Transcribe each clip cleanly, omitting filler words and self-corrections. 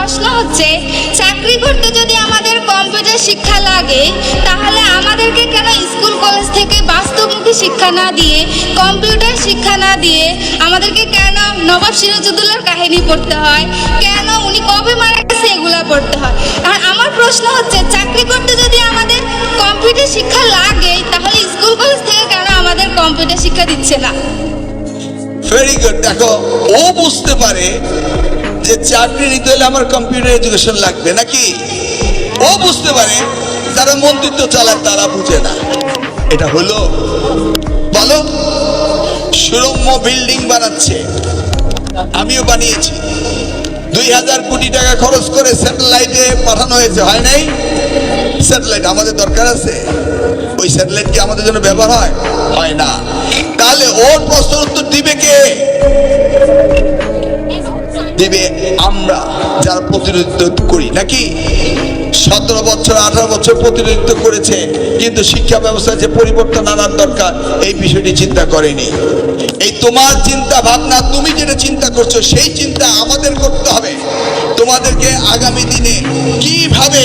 প্রশ্ন হচ্ছে, চাকরি করতে যদি আমাদের কম্পিউটার শিক্ষা লাগে, তাহলে আমাদেরকে কেন স্কুল কলেজ থেকে বাস্তবমুখী শিক্ষা না দিয়ে, কম্পিউটার শিক্ষা না দিয়ে আমাদেরকে কেন নবাব সিরাজউদ্দৌলার কাহিনী পড়তে হয়, কেন উনি কবে মারা গেছে এগুলা পড়তে হয়? আর আমার প্রশ্ন হচ্ছে, চাকরি করতে যদি আমাদের কম্পিউটার শিক্ষা লাগে, তাহলে স্কুল কলেজ থেকে কেন আমাদের কম্পিউটার শিক্ষা দিচ্ছে না? Very good. দেখো, ও বুঝতে পারে যে চাকরি নিতে হলে আমার কম্পিউটার এডুকেশন লাগবে নাকি। ও বুঝতে পারে, যারা মন্ত্রিত্ব চালায় তারা বুঝে না। এটা হলো, বলো, সুরম্য বিল্ডিং বানাচ্ছে, আমিও বানিয়েছি। 2000 কোটি টাকা খরচ করে স্যাটেলাইটে পাঠানো হয়েছে, হয় নাই? স্যাটেলাইট আমাদের দরকার আছে? ওই স্যাটেলাইট কি আমাদের জন্য ব্যবহার হয়? হয় না। তাহলে ওর প্রশ্নের উত্তর দিবে কে? দিবে আমরা, যারা প্রতিনিধিত্ব করি নাকি। 17 বছর 18 বছর প্রতিনিধিত্ব করেছে, কিন্তু শিক্ষা ব্যবস্থায় যে পরিবর্তন আনার দরকার এই বিষয়টি চিন্তা করেনি। এই তোমার চিন্তা ভাবনা, তুমি যেটা চিন্তা করছো সেই চিন্তা আমাদের করতে হবে। তোমাদেরকে আগামী দিনে কিভাবে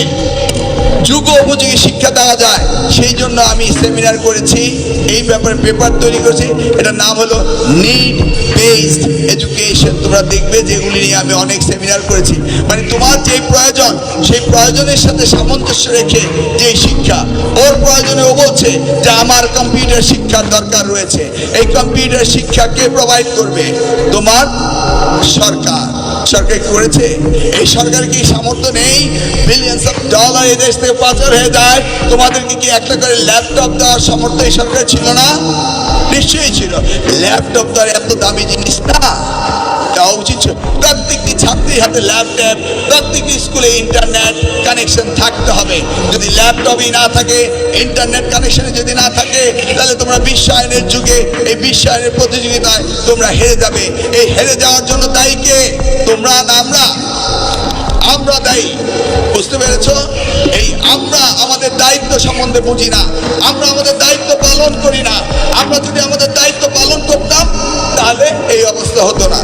যুগ উপযোগী শিক্ষা দেওয়া যায় সেই জন্য আমি সেমিনার করেছি, এই ব্যাপারে পেপার তৈরি করেছি। এটার নাম হলো নিড বেসড এডুকেশন। তোমরা দেখবে যেগুলি নিয়ে আমি অনেক সেমিনার করেছি। মানে তোমার যে প্রয়োজন সেই প্রয়োজনের সাথে সামঞ্জস্য রেখে যে শিক্ষা, ওর প্রয়োজনে ও বলছে যে আমার কম্পিউটার শিক্ষার দরকার রয়েছে। এই কম্পিউটার শিক্ষা কে প্রোভাইড করবে? তোমার সরকার। সরকার করেছে? এই সরকার কি সামর্থ্য নেই? বিলিয়ন্স অফ ডলার এই দেশ থেকে পাচার হয়ে যায়। তোমাদেরকে কি একটা করে ল্যাপটপ দেওয়ার সামর্থ্য এই সরকার ছিল না? নিশ্চয়ই ছিল। ল্যাপটপ তো আর এত দামি জিনিস না, দেওয়া উচিত ছিল। প্রত্যেকটি ছাত্রীর হাতে ল্যাপটপ, প্রত্যেকটি স্কুলে ইন্টারনেট কানেকশন থাকতে হবে। যদি ল্যাপটপই না থাকে, ইন্টারনেট কানেকশনে যদি না থাকে, তাহলে তোমরা বিশ্বায়নের যুগে, এই বিশ্বায়নের প্রতিযোগিতায় তোমরা হেরে যাবে। এই হেরে যাওয়ার জন্য দায়ী কে? তোমরা না আমরা? আমরা দায়ী। বুঝতে পেরেছ? এই আমরা আমাদের দায়িত্ব সম্বন্ধে বুঝি না, আমরা আমাদের দায়িত্ব পালন করি না। আমরা যদি আমাদের দায়িত্ব পালন করতাম তাহলে এই অবস্থা হতো না।